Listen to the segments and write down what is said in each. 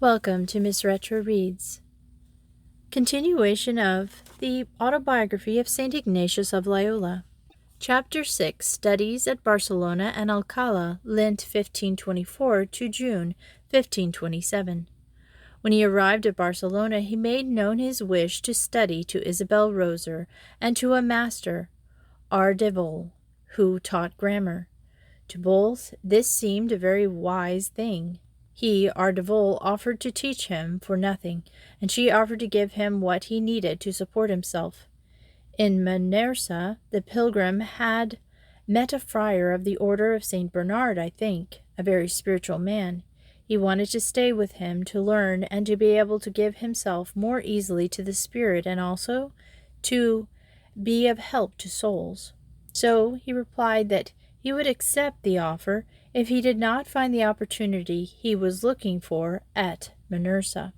Welcome to Miss Retro Reads. Continuation of the Autobiography of St. Ignatius of Loyola. Chapter 6, Studies at Barcelona and Alcala, Lent 1524 to June 1527. When he arrived at Barcelona, he made known his wish to study to Isabel Roser and to a master, Ardevol, who taught grammar. To both this seemed a very wise thing. He, Ardevol, offered to teach him for nothing, and she offered to give him what he needed to support himself. In Minersa, the pilgrim had met a friar of the order of St. Bernard, I think, a very spiritual man. He wanted to stay with him to learn and to be able to give himself more easily to the Spirit and also to be of help to souls. So he replied that he would accept the offer if he did not find the opportunity he was looking for at Minersa.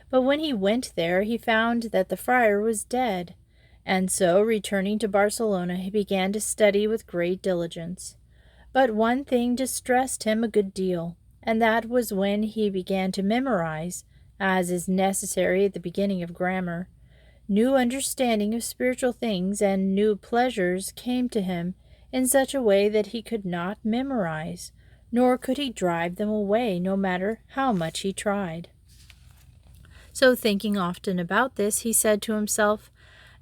But when he went there, he found that the friar was dead, and so, returning to Barcelona, he began to study with great diligence. But one thing distressed him a good deal, and that was when he began to memorize, as is necessary at the beginning of grammar. New understanding of spiritual things and new pleasures came to him in such a way that he could not memorize, nor could he drive them away, no matter how much he tried. So, thinking often about this, he said to himself,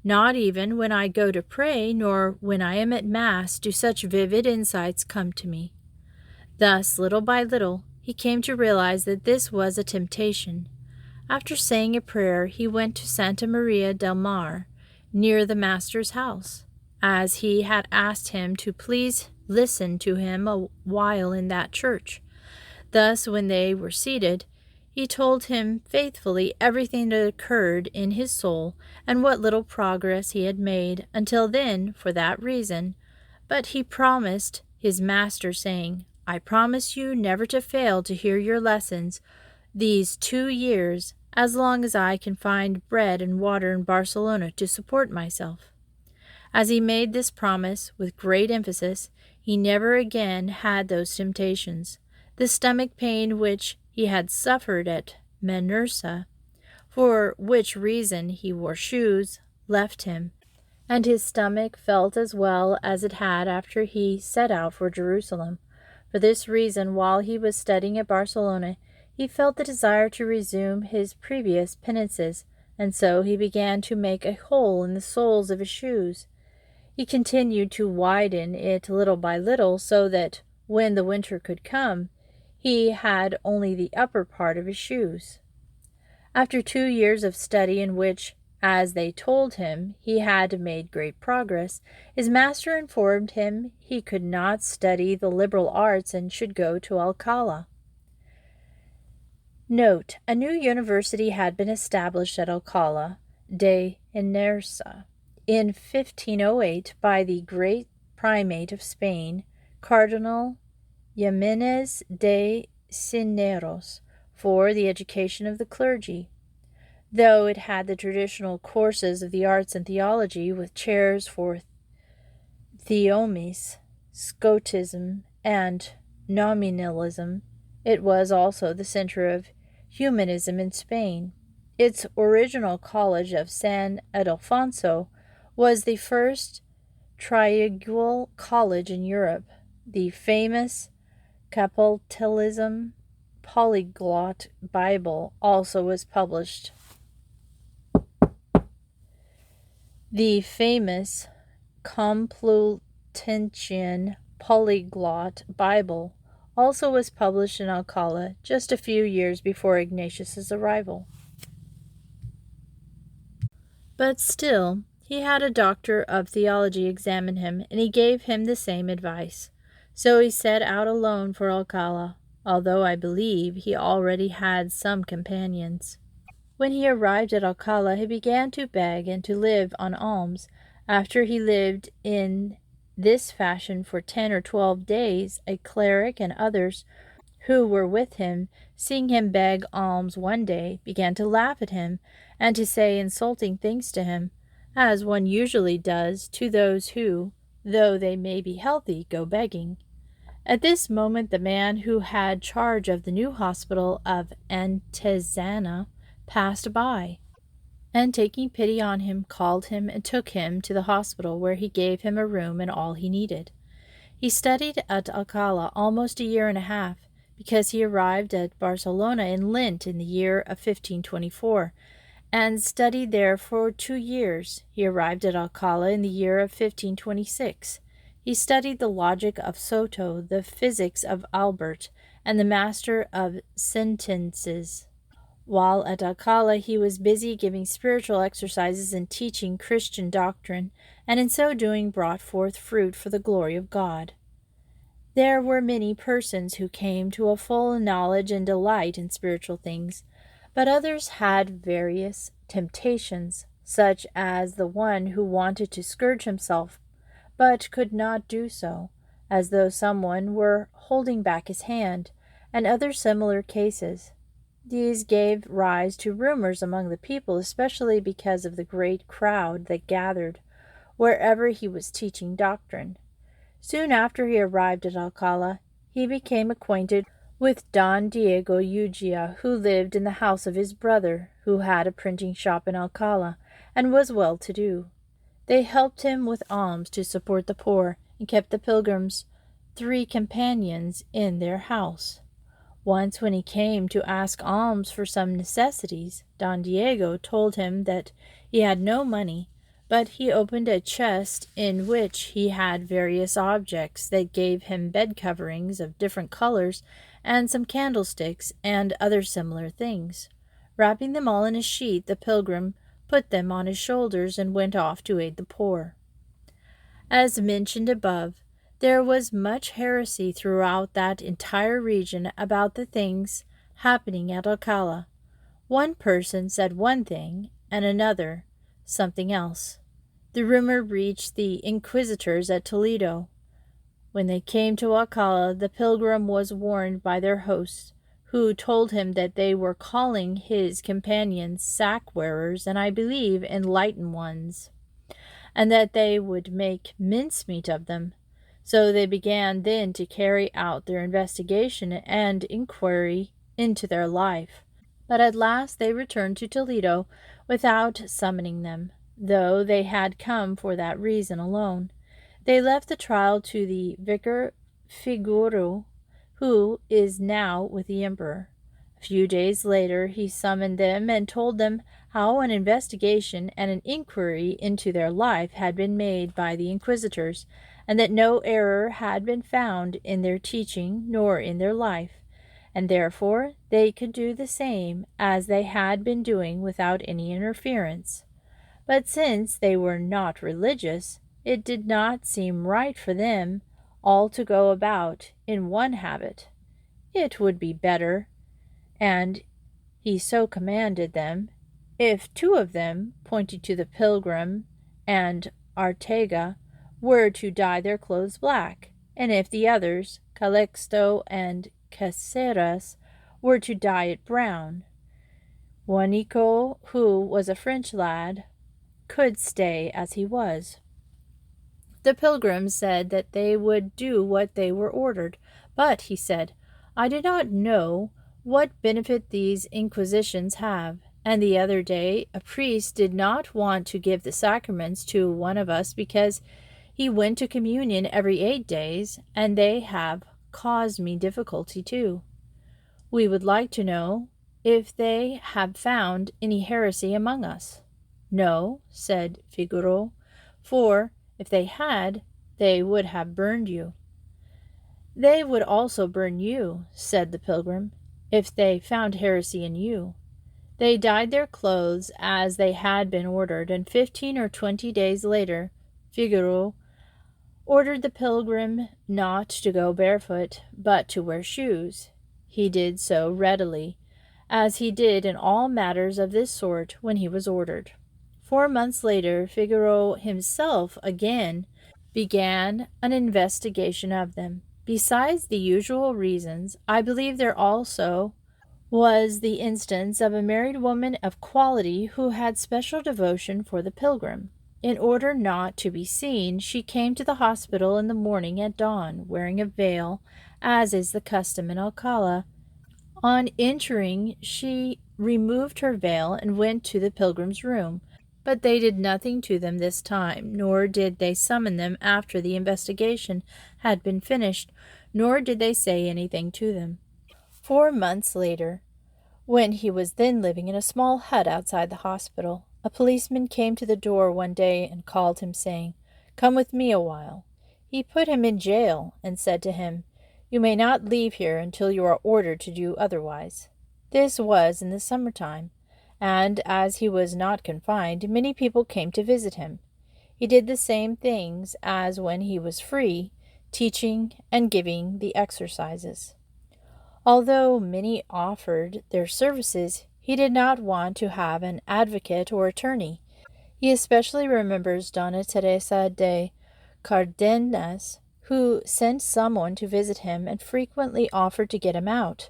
"Not even when I go to pray, nor when I am at Mass, do such vivid insights come to me." Thus, little by little, he came to realize that this was a temptation. After saying a prayer, he went to Santa Maria del Mar, near the Master's house, as he had asked him to please listen to him a while in that church. Thus, when they were seated, he told him faithfully everything that occurred in his soul and what little progress he had made until then for that reason. But he promised his master, saying, "I promise you never to fail to hear your lessons these 2 years, as long as I can find bread and water in Barcelona to support myself." As he made this promise with great emphasis, he never again had those temptations. The stomach pain which he had suffered at Minersa, for which reason he wore shoes, left him, and his stomach felt as well as it had after he set out for Jerusalem. For this reason, while he was studying at Barcelona, he felt the desire to resume his previous penances, and so he began to make a hole in the soles of his shoes. He continued to widen it little by little, so that when the winter could come, he had only the upper part of his shoes. After 2 years of study, in which, as they told him, he had made great progress, his master informed him he could not study the liberal arts and should go to Alcala. Note: a new university had been established at Alcala de Henares in 1508 by the great primate of Spain, Cardinal Jimenez de Cisneros, for the education of the clergy. Though it had the traditional courses of the arts and theology, with chairs for theomies, Scotism, and nominalism, it was also the center of humanism in Spain. Its original college of San Ildefonso was the first trilingual college in Europe. The famous Capitalism Polyglot Bible also was published. The famous Complutensian Polyglot Bible also was published in Alcala just a few years before Ignatius's arrival. But still, he had a doctor of theology examine him, and he gave him the same advice. So he set out alone for Alcala, although I believe he already had some companions. When he arrived at Alcala, he began to beg and to live on alms. After he lived in this fashion for 10 or 12 days, a cleric and others who were with him, seeing him beg alms one day, began to laugh at him and to say insulting things to him, as one usually does to those who, though they may be healthy, go begging. At this moment the man who had charge of the new hospital of Antezana passed by, and taking pity on him, called him and took him to the hospital, where he gave him a room and all he needed. He studied at Alcala almost a year and a half, because he arrived at Barcelona in Lent in the year of 1524, and studied there for 2 years. He arrived at Alcala in the year of 1526. He studied the logic of Soto, the physics of Albert, and the master of sentences. While at Alcala, he was busy giving spiritual exercises and teaching Christian doctrine, and in so doing brought forth fruit for the glory of God. There were many persons who came to a full knowledge and delight in spiritual things, but others had various temptations, such as the one who wanted to scourge himself, but could not do so, as though someone were holding back his hand, and other similar cases. These gave rise to rumors among the people, especially because of the great crowd that gathered wherever he was teaching doctrine. Soon after he arrived at Alcala, he became acquainted with Don Diego Ugia, who lived in the house of his brother, who had a printing shop in Alcala, and was well-to-do. They helped him with alms to support the poor, and kept the pilgrims' 3 companions in their house. Once, when he came to ask alms for some necessities, Don Diego told him that he had no money, but he opened a chest in which he had various objects that gave him bed coverings of different colors, and some candlesticks, and other similar things. Wrapping them all in a sheet, the pilgrim put them on his shoulders and went off to aid the poor. As mentioned above, there was much heresy throughout that entire region about the things happening at Alcala. One person said one thing, and another something else. The rumor reached the inquisitors at Toledo. When they came to Alcala, the pilgrim was warned by their hosts, who told him that they were calling his companions sack-wearers, and I believe enlightened ones, and that they would make mincemeat of them. So they began then to carry out their investigation and inquiry into their life. But at last they returned to Toledo without summoning them, though they had come for that reason alone. They left the trial to the vicar Figuro, who is now with the emperor. A few days later he summoned them and told them how an investigation and an inquiry into their life had been made by the inquisitors, and that no error had been found in their teaching nor in their life, and therefore they could do the same as they had been doing without any interference. But since they were not religious, it did not seem right for them all to go about in one habit. It would be better, and he so commanded them, if 2 of them, pointing to the pilgrim and Artega, were to dye their clothes black, and if the others, Calixto and Caceres, were to dye it brown. Juanico, who was a French lad, could stay as he was. The pilgrims said that they would do what they were ordered, but, he said, I do not know what benefit these inquisitions have, and the other day a priest did not want to give the sacraments to one of us because he went to communion every 8 days, and they have caused me difficulty too. We would like to know if they have found any heresy among us. No, said Figaro, for if they had, they would have burned you. They would also burn you, said the pilgrim, if they found heresy in you. They dyed their clothes as they had been ordered, and 15 or 20 days later, Figaro ordered the pilgrim not to go barefoot, but to wear shoes. He did so readily, as he did in all matters of this sort when he was ordered. 4 months later, Figaro himself again began an investigation of them. Besides the usual reasons, I believe there also was the instance of a married woman of quality who had special devotion for the pilgrim. In order not to be seen, she came to the hospital in the morning at dawn, wearing a veil, as is the custom in Alcala. On entering, she removed her veil and went to the pilgrim's room. But they did nothing to them this time, nor did they summon them after the investigation had been finished, nor did they say anything to them. 4 months later, when he was then living in a small hut outside the hospital, a policeman came to the door one day and called him, saying, "Come with me a while." He put him in jail and said to him, "You may not leave here until you are ordered to do otherwise." This was in the summer-time, and as he was not confined, many people came to visit him. He did the same things as when he was free, teaching and giving the exercises. Although many offered their services, he did not want to have an advocate or attorney. He especially remembers Donna Teresa de Cardenas, who sent someone to visit him and frequently offered to get him out.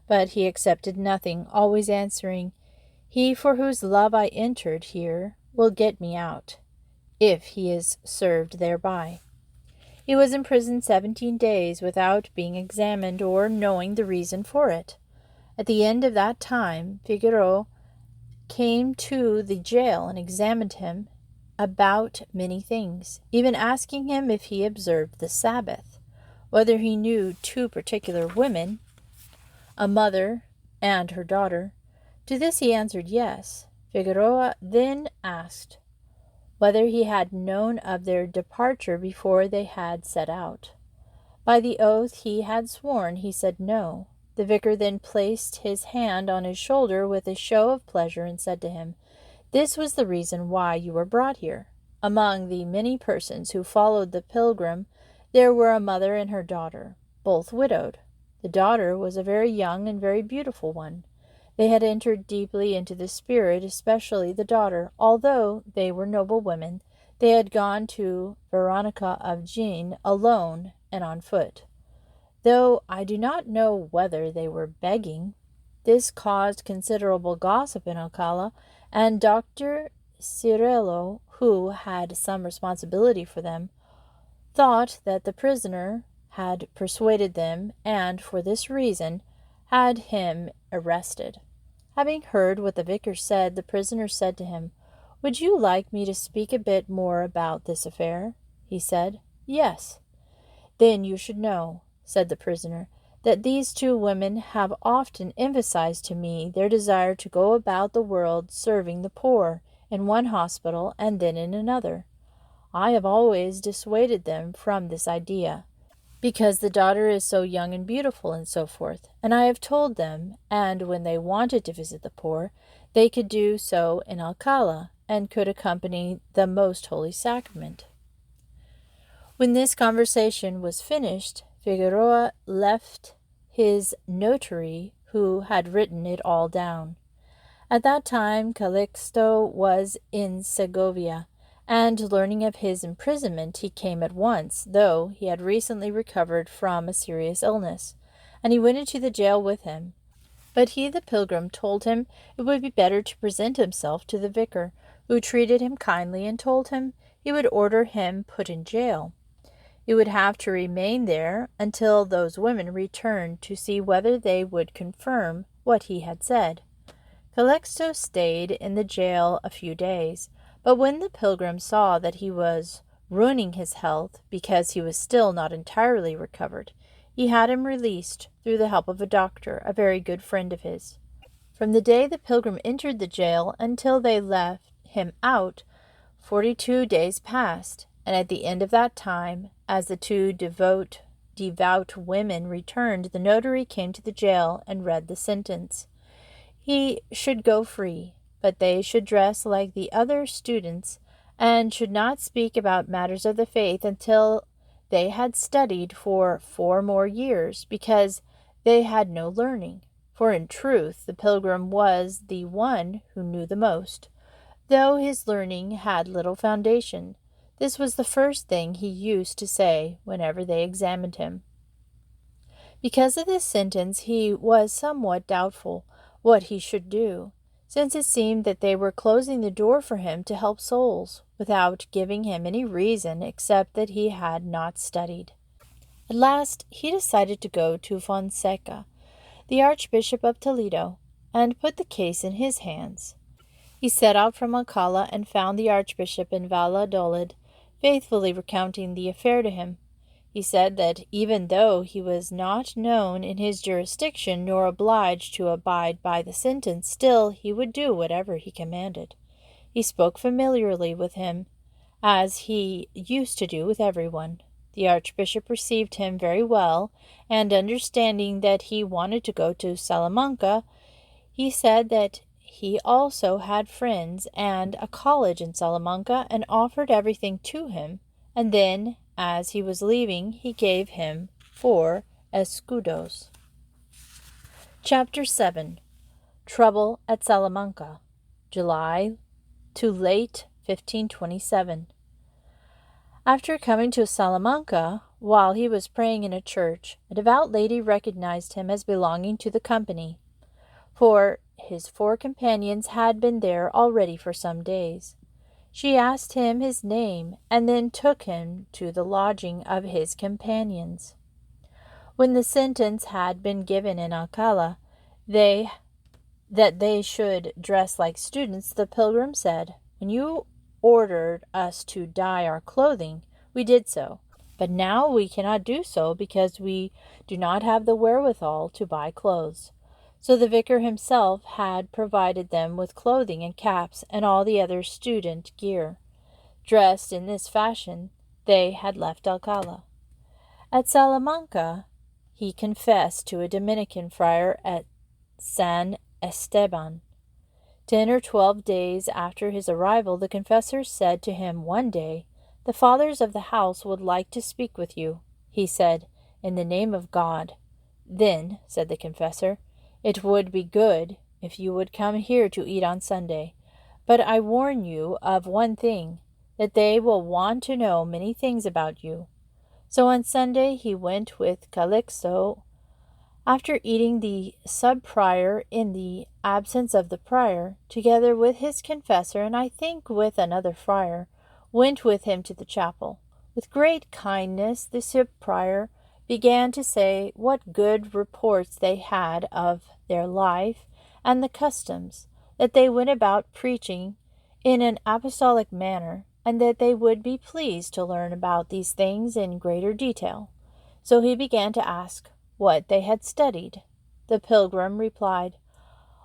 But he accepted nothing, always answering, "He for whose love I entered here will get me out, if he is served thereby." He was imprisoned 17 days without being examined or knowing the reason for it. At the end of that time, Figueroa came to the jail and examined him about many things, even asking him if he observed the Sabbath, whether he knew 2 particular women, a mother and her daughter. To this he answered yes. Figueroa then asked whether he had known of their departure before they had set out. By the oath he had sworn, he said no. The vicar then placed his hand on his shoulder with a show of pleasure and said to him, "This was the reason why you were brought here." Among the many persons who followed the pilgrim, there were a mother and her daughter, both widowed. The daughter was a very young and very beautiful one. They had entered deeply into the spirit, especially the daughter. Although they were noble women, they had gone to Veronica of Jaen alone and on foot. Though I do not know whether they were begging, this caused considerable gossip in Alcala, and Dr. Cirillo, who had some responsibility for them, thought that the prisoner had persuaded them, and for this reason had him arrested. Having heard what the vicar said, the prisoner said to him, "Would you like me to speak a bit more about this affair?" He said, "Yes." "Then you should know," said the prisoner, "that these 2 women have often emphasized to me their desire to go about the world serving the poor, in one hospital and then in another. I have always dissuaded them from this idea, because the daughter is so young and beautiful and so forth, and I have told them, and when they wanted to visit the poor, they could do so in Alcala, and could accompany the Most Holy Sacrament." When this conversation was finished, Figueroa left his notary, who had written it all down. At that time Calixto was in Segovia, and learning of his imprisonment he came at once, though he had recently recovered from a serious illness, and he went into the jail with him. But he, the pilgrim, told him it would be better to present himself to the vicar, who treated him kindly and told him he would order him put in jail. He would have to remain there until those women returned to see whether they would confirm what he had said. Calixto stayed in the jail a few days, but when the pilgrim saw that he was ruining his health because he was still not entirely recovered, he had him released through the help of a doctor, a very good friend of his. From the day the pilgrim entered the jail until they left him out, 42 days passed, and at the end of that time, as the 2 devout women returned, the notary came to the jail and read the sentence. He should go free, but they should dress like the other students, and should not speak about matters of the faith until they had studied for 4 more years, because they had no learning. For in truth the pilgrim was the one who knew the most, though his learning had little foundation. This was the first thing he used to say whenever they examined him. Because of this sentence he was somewhat doubtful what he should do. since it seemed that they were closing the door for him to help souls, without giving him any reason except that he had not studied. At last he decided to go to Fonseca, the Archbishop of Toledo, and put the case in his hands. He set out from Alcala and found the Archbishop in Valladolid, faithfully recounting the affair to him. He said that even though he was not known in his jurisdiction nor obliged to abide by the sentence, still he would do whatever he commanded. He spoke familiarly with him, as he used to do with everyone. The Archbishop received him very well, and understanding that he wanted to go to Salamanca, he said that he also had friends and a college in Salamanca, and offered everything to him, and then, as he was leaving, he gave him 4 escudos. Chapter 7. Trouble at Salamanca, July to late 1527. After coming to Salamanca, while he was praying in a church, a devout lady recognized him as belonging to the company, for his 4 companions had been there already for some days. She asked him his name, and then took him to the lodging of his companions. When the sentence had been given in Alcala, that they should dress like students, the pilgrim said, "When you ordered us to dye our clothing, we did so. But now we cannot do so because we do not have the wherewithal to buy clothes." So the vicar himself had provided them with clothing and caps and all the other student gear. Dressed in this fashion, they had left Alcala. At Salamanca, he confessed to a Dominican friar at San Esteban. 10 or 12 days after his arrival, the confessor said to him one day, "The fathers of the house would like to speak with you." He said, "In the name of God." "Then," said the confessor, "it would be good if you would come here to eat on Sunday. But I warn you of one thing, that they will want to know many things about you." So on Sunday he went with Calixto. After eating, the sub-prior, in the absence of the prior, together with his confessor, and I think with another friar, went with him to the chapel. With great kindness the sub-prior began to say what good reports they had of their life and the customs, that they went about preaching in an apostolic manner, and that they would be pleased to learn about these things in greater detail. So he began to ask what they had studied. The pilgrim replied,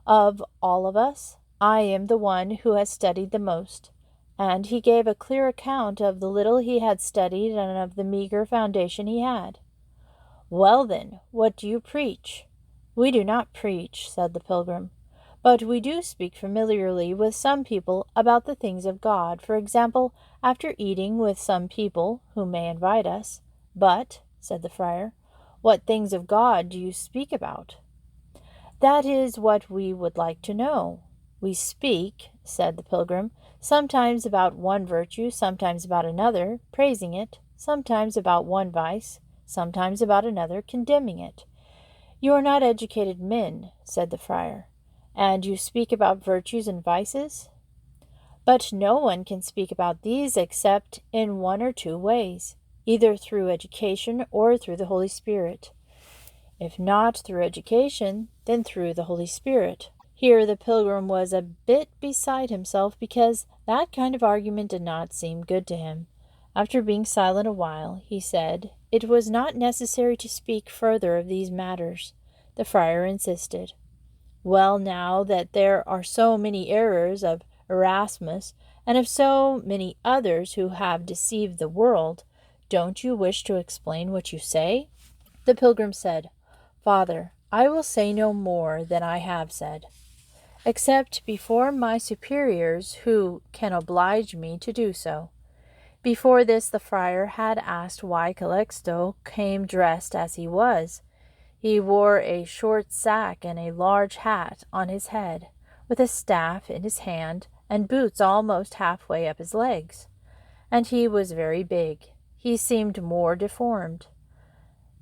"Of all of us, I am the one who has studied the most." And he gave a clear account of the little he had studied and of the meager foundation he had. "Well, then, what do you preach?" "We do not preach," said the pilgrim, "but we do speak familiarly with some people about the things of God, for example, after eating with some people who may invite us." "But," said the friar, "what things of God do you speak about?" "That is what we would like to know." "We speak," said the pilgrim, "sometimes about one virtue, sometimes about another, praising it, sometimes about one vice, sometimes about another, condemning it." "You are not educated men," said the friar, "and you speak about virtues and vices?" "But no one can speak about these except in 1 or 2 ways, either through education or through the Holy Spirit." "If not through education, then through the Holy Spirit." Here the pilgrim was a bit beside himself, because that kind of argument did not seem good to him. After being silent a while, he said it was not necessary to speak further of these matters. The friar insisted. "Well, now that there are so many errors of Erasmus, and of so many others who have deceived the world, don't you wish to explain what you say?" The pilgrim said, "Father, I will say no more than I have said, except before my superiors, who can oblige me to do so." Before this the friar had asked why Calixto came dressed as he was. He wore a short sack and a large hat on his head, with a staff in his hand, and boots almost halfway up his legs. And he was very big. He seemed more deformed.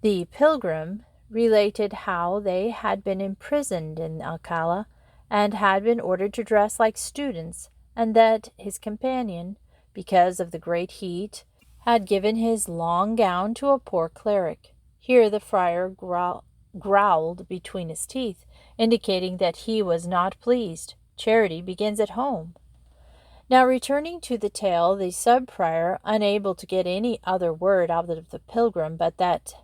The pilgrim related how they had been imprisoned in Alcala, and had been ordered to dress like students, and that his companion, because of the great heat, had given his long gown to a poor cleric. Here the friar growled between his teeth, indicating that he was not pleased. Charity begins at home. Now, returning to the tale, the sub-prior, unable to get any other word out of the pilgrim but that,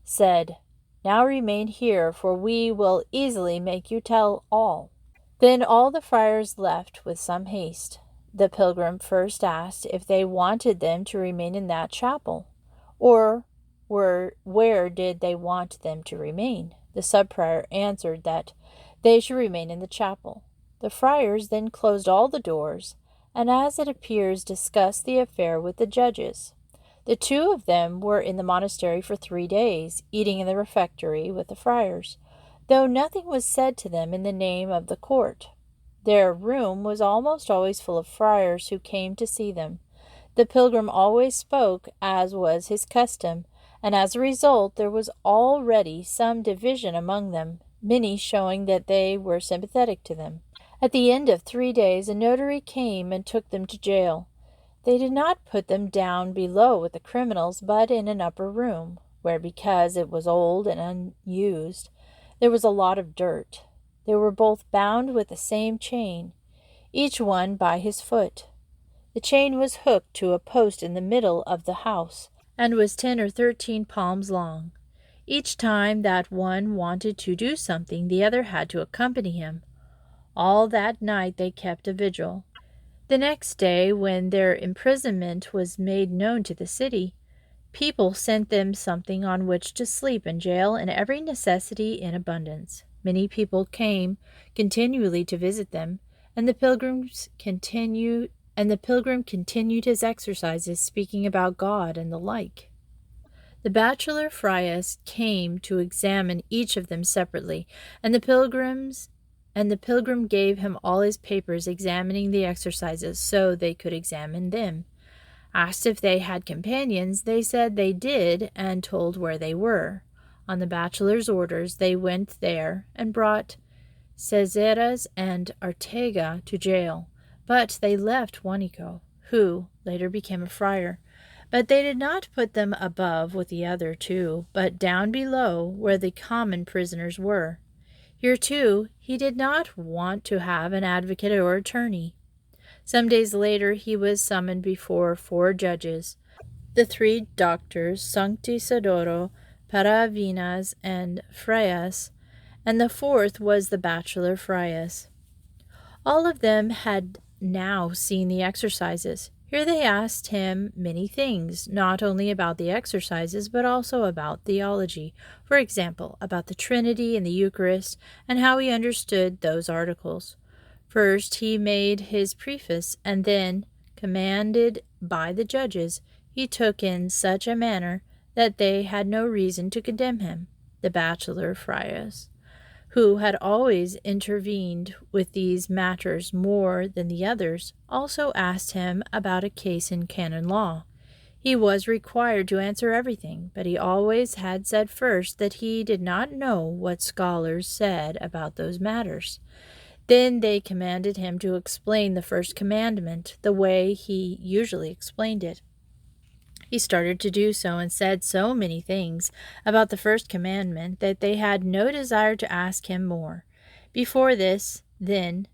said, "Now remain here, for we will easily make you tell all." Then all the friars left with some haste. The pilgrim first asked if they wanted them to remain in that chapel, or where did they want them to remain. The sub-prior answered that they should remain in the chapel. The friars then closed all the doors, and as it appears discussed the affair with the judges. The two of them were in the monastery for 3 days, eating in the refectory with the friars, though nothing was said to them in the name of the court. Their room was almost always full of friars who came to see them. The pilgrim always spoke as was his custom, and as a result there was already some division among them, many showing that they were sympathetic to them. At the end of 3 days a notary came and took them to jail. They did not put them down below with the criminals, but in an upper room, where, because it was old and unused, there was a lot of dirt. They were both bound with the same chain, each one by his foot. The chain was hooked to a post in the middle of the house, and was 10 or 13 palms long. Each time that one wanted to do something, the other had to accompany him. All that night they kept a vigil. The next day, when their imprisonment was made known to the city, people sent them something on which to sleep in jail, and every necessity in abundance. Many people came continually to visit them, and the pilgrim continued his exercises, speaking about God and the like. The bachelor friars came to examine each of them separately, and the pilgrim gave him all his papers examining the exercises, so they could examine them. Asked if they had companions, they said they did, and told where they were. On the bachelor's orders, they went there and brought Cesares and Artega to jail, but they left Juanico, who later became a friar. But they did not put them above with the other two, but down below where the common prisoners were. Here, too, he did not want to have an advocate or attorney. Some days later he was summoned before 4 judges, the 3 doctors, Sancti Sodoro, Paravinas, and Frias, and the 4th was the bachelor Frias. All of them had now seen the exercises. Here they asked him many things, not only about the exercises, but also about theology, for example, about the Trinity and the Eucharist, and how he understood those articles. First he made his preface, and then, commanded by the judges, he took in such a manner that they had no reason to condemn him. The bachelor friars, who had always intervened with these matters more than the others, also asked him about a case in canon law. He was required to answer everything, but he always had said first that he did not know what scholars said about those matters. Then they commanded him to explain the first commandment the way he usually explained it. He started to do so and said so many things about the first commandment that they had no desire to ask him more. Before this, then,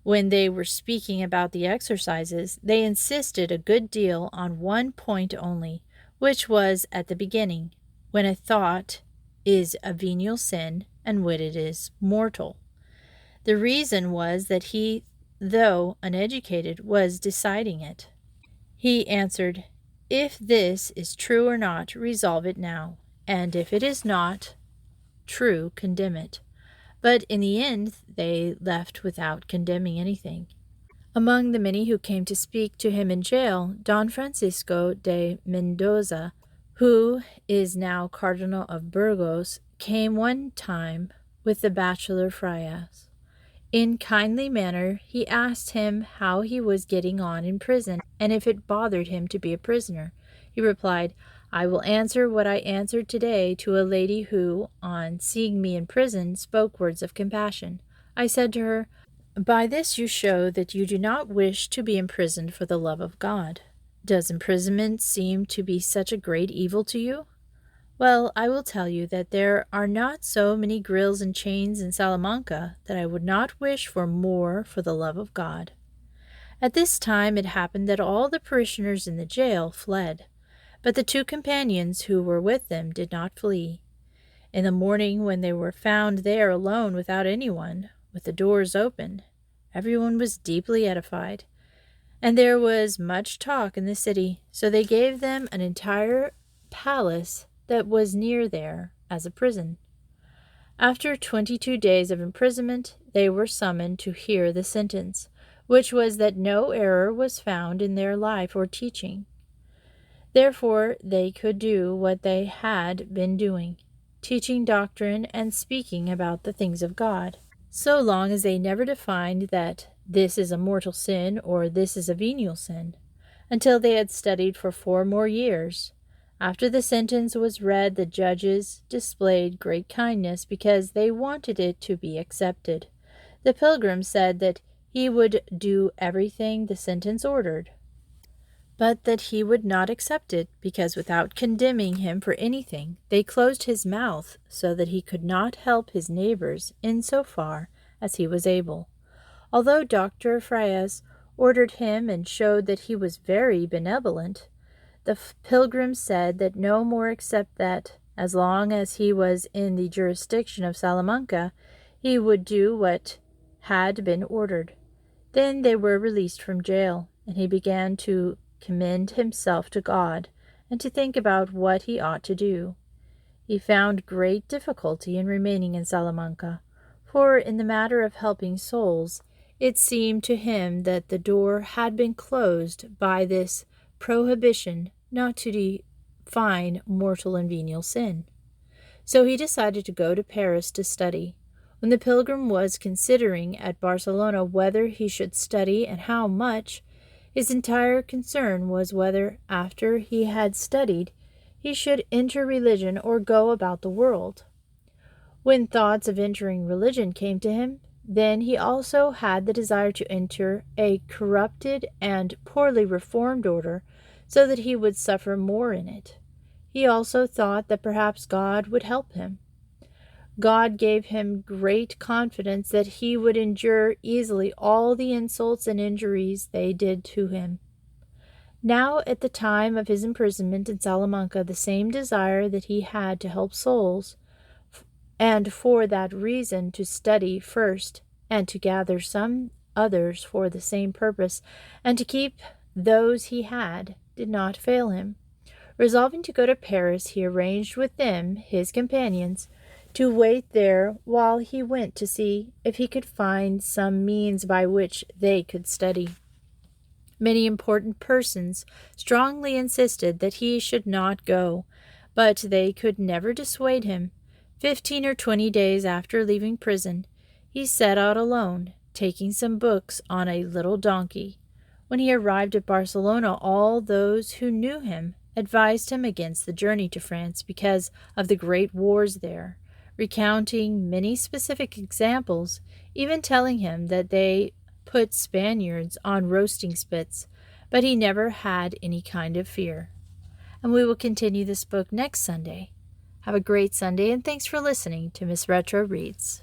when they were speaking about the exercises, they insisted a good deal on one point only, which was at the beginning, when a thought is a venial sin and when it is mortal. The reason was that he, though uneducated, was deciding it. He answered, "If this is true or not, resolve it now, and if it is not true, condemn it." But in the end they left without condemning anything. Among the many who came to speak to him in jail, Don Francisco de Mendoza, who is now Cardinal of Burgos, came one time with the bachelor friars. In kindly manner he asked him how he was getting on in prison, and if it bothered him to be a prisoner. He replied, "I will answer what I answered today to a lady who, on seeing me in prison, spoke words of compassion. I said to her, "By this you show that you do not wish to be imprisoned for the love of God. Does imprisonment seem to be such a great evil to you? Well, I will tell you that there are not so many grills and chains in Salamanca that I would not wish for more for the love of God." At this time it happened that all the parishioners in the jail fled, but the two companions who were with them did not flee. In the morning, when they were found there alone without anyone, with the doors open, everyone was deeply edified, and there was much talk in the city, so they gave them an entire palace that was near there as a prison. After 22 days of imprisonment, they were summoned to hear the sentence, which was that no error was found in their life or teaching. Therefore they could do what they had been doing, teaching doctrine and speaking about the things of God, so long as they never defined that this is a mortal sin or this is a venial sin, until they had studied for 4 more years. After the sentence was read, the judges displayed great kindness because they wanted it to be accepted. The pilgrim said that he would do everything the sentence ordered, but that he would not accept it, because without condemning him for anything, they closed his mouth so that he could not help his neighbors in so far as he was able. Although Dr. Frias ordered him and showed that he was very benevolent, the pilgrim said that no more, except that, as long as he was in the jurisdiction of Salamanca, he would do what had been ordered. Then they were released from jail, and he began to commend himself to God, and to think about what he ought to do. He found great difficulty in remaining in Salamanca, for in the matter of helping souls, it seemed to him that the door had been closed by this prohibition not to define mortal and venial sin. So he decided to go to Paris to study. When the pilgrim was considering at Barcelona whether he should study and how much, his entire concern was whether, after he had studied, he should enter religion or go about the world. When thoughts of entering religion came to him, then he also had the desire to enter a corrupted and poorly reformed order, so that he would suffer more in it. He also thought that perhaps God would help him. God gave him great confidence that he would endure easily all the insults and injuries they did to him. Now, at the time of his imprisonment in Salamanca, the same desire that he had to help souls, and for that reason to study first, and to gather some others for the same purpose, and to keep those he had, did not fail him. Resolving to go to Paris, he arranged with them, his companions, to wait there while he went to see if he could find some means by which they could study. Many important persons strongly insisted that he should not go, but they could never dissuade him. 15 or 20 days after leaving prison, he set out alone, taking some books on a little donkey. When he arrived at Barcelona, all those who knew him advised him against the journey to France because of the great wars there, recounting many specific examples, even telling him that they put Spaniards on roasting spits, but he never had any kind of fear. And we will continue this book next Sunday. Have a great Sunday, and thanks for listening to Miss Retro Reads.